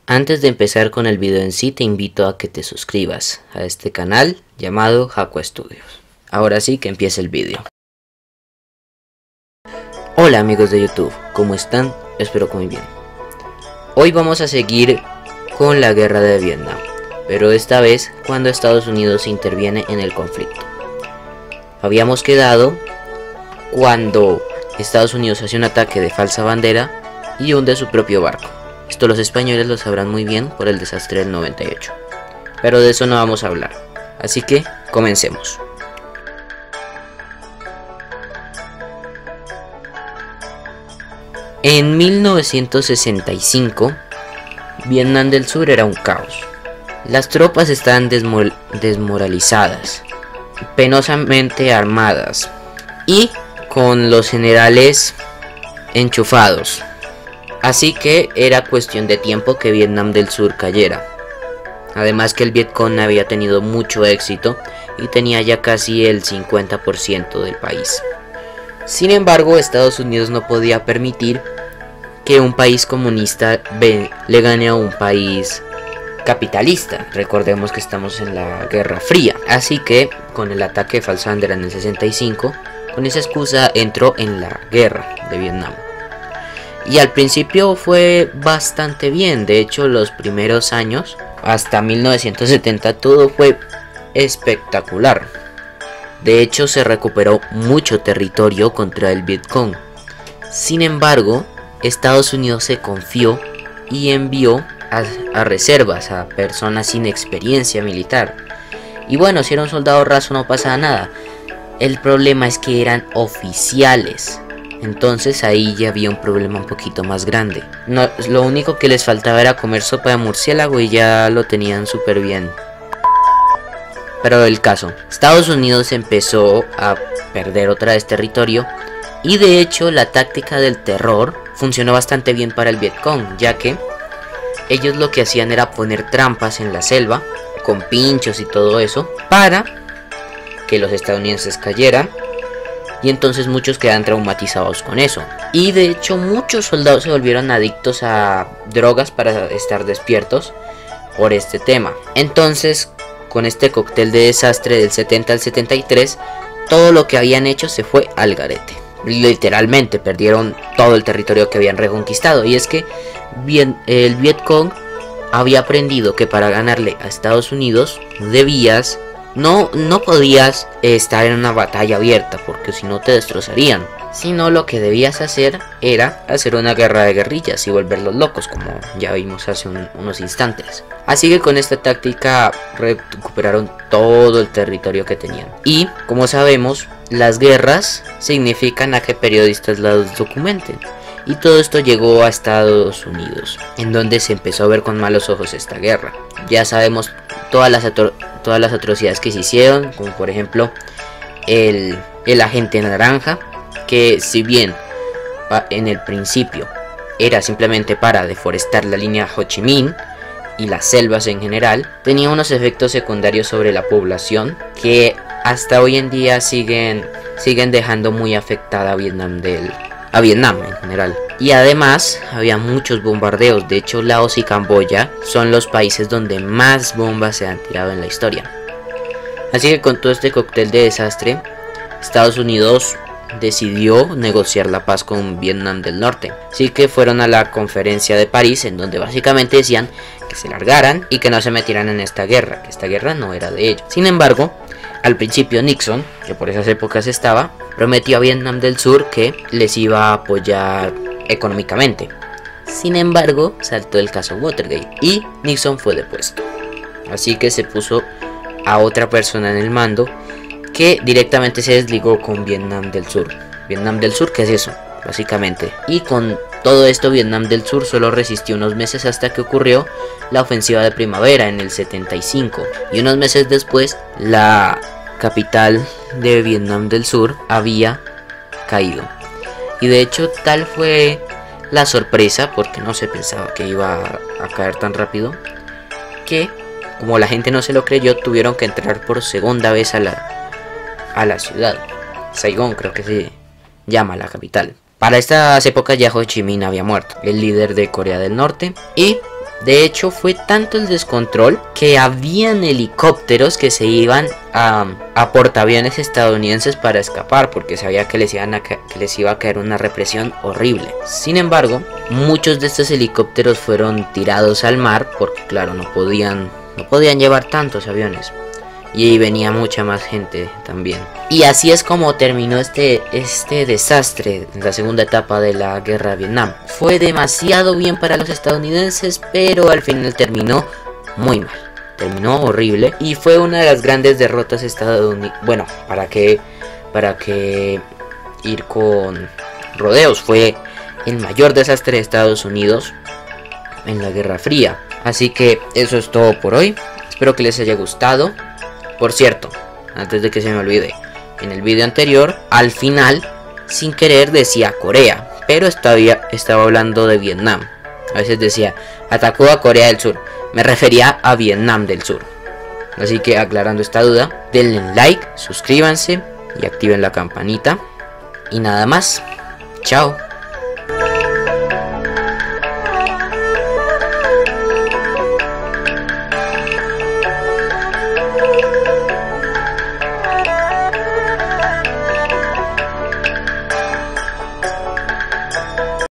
Antes de empezar con el video en sí, te invito a que te suscribas a este canal llamado Jaco Studios. Ahora sí que empiece el video. Hola amigos de YouTube, ¿cómo están? Espero que muy bien. Hoy vamos a seguir con la guerra de Vietnam, pero esta vez cuando Estados Unidos interviene en el conflicto. Habíamos quedado cuando Estados Unidos hace un ataque de falsa bandera y hunde su propio barco. Esto los españoles lo sabrán muy bien por el desastre del 98. Pero de eso no vamos a hablar. Así que comencemos. En 1965, Vietnam del Sur era un caos. Las tropas estaban desmoralizadas, penosamente armadas y con los generales enchufados. Así que era cuestión de tiempo que Vietnam del Sur cayera. Además que el Vietcong había tenido mucho éxito y tenía ya casi el 50% del país. Sin embargo, Estados Unidos no podía permitir que un país comunista le gane a un país capitalista. Recordemos que estamos en la Guerra Fría. Así que con el ataque de falsa bandera en el 65, con esa excusa entró en la guerra de Vietnam. Y al principio fue bastante bien. De hecho, los primeros años, hasta 1970, todo fue espectacular. De hecho, se recuperó mucho territorio contra el Vietcong. Sin embargo, Estados Unidos se confió y envió a reservas, a personas sin experiencia militar. Y bueno, si era un soldado raso no pasaba nada. El problema es que eran oficiales. Entonces ahí ya había un problema un poquito más grande. No, lo único que les faltaba era comer sopa de murciélago y ya lo tenían súper bien. Pero el caso, Estados Unidos empezó a perder otra vez territorio. Y de hecho la táctica del terror funcionó bastante bien para el Vietcong, ya que ellos lo que hacían era poner trampas en la selva, con pinchos y todo eso, para que los estadounidenses cayeran. Y entonces muchos quedan traumatizados con eso. Y de hecho muchos soldados se volvieron adictos a drogas para estar despiertos por este tema. Entonces, con este cóctel de desastre del 70 al 73, todo lo que habían hecho se fue al garete. Literalmente perdieron todo el territorio que habían reconquistado. Y es que el Vietcong había aprendido que para ganarle a Estados Unidos debías... No podías estar en una batalla abierta porque si no te destrozarían. Sino lo que debías hacer era hacer una guerra de guerrillas y volverlos locos, como ya vimos hace unos instantes. Así que con esta táctica recuperaron todo el territorio que tenían. Y como sabemos, las guerras significan a que periodistas las documenten. Y todo esto llegó a Estados Unidos, en donde se empezó a ver con malos ojos esta guerra. Ya sabemos todas las atrocidades que se hicieron, como por ejemplo el agente naranja, que si bien en el principio era simplemente para deforestar la línea Ho Chi Minh y las selvas en general, tenía unos efectos secundarios sobre la población que hasta hoy en día siguen dejando muy afectada a Vietnam en general. Y además había muchos bombardeos. De hecho, Laos y Camboya son los países donde más bombas se han tirado en la historia. Así que con todo este cóctel de desastre, Estados Unidos decidió negociar la paz con Vietnam del Norte. Así que fueron a la conferencia de París, en donde básicamente decían que se largaran y que no se metieran en esta guerra, que esta guerra no era de ellos. Sin embargo, al principio Nixon, que por esas épocas estaba, prometió a Vietnam del Sur que les iba a apoyar económicamente. Sin embargo, saltó el caso Watergate y Nixon fue depuesto. Así que se puso a otra persona en el mando que directamente se desligó con Vietnam del Sur. Vietnam del Sur, ¿qué es eso? Básicamente. Y con todo esto, Vietnam del Sur solo resistió unos meses hasta que ocurrió la ofensiva de primavera en el 75. Y unos meses después, la capital de Vietnam del Sur había caído. Y de hecho tal fue la sorpresa, porque no se pensaba que iba a caer tan rápido, que como la gente no se lo creyó, tuvieron que entrar por segunda vez a la ciudad. Saigón creo que se llama la capital. Para estas épocas ya Ho Chi Minh había muerto, el líder de Corea del Norte, y De hecho, fue tanto el descontrol que habían helicópteros que se iban a portaaviones estadounidenses para escapar, porque sabía que les iba a caer una represión horrible. Sin embargo, muchos de estos helicópteros fueron tirados al mar porque, claro, no podían llevar tantos aviones. Y ahí venía mucha más gente también. Y así es como terminó este desastre en la segunda etapa de la guerra de Vietnam. Fue demasiado bien para los estadounidenses, pero al final terminó muy mal. Terminó horrible y fue una de las grandes derrotas estadounidenses. Bueno, para que ir con rodeos, fue el mayor desastre de Estados Unidos en la Guerra Fría. Así que eso es todo por hoy. Espero que les haya gustado. Por cierto, antes de que se me olvide, en el video anterior, al final, sin querer decía Corea, pero estaba hablando de Vietnam. A veces decía, atacó a Corea del Sur. Me refería a Vietnam del Sur. Así que aclarando esta duda, denle like, suscríbanse y activen la campanita. Y nada más. Chao.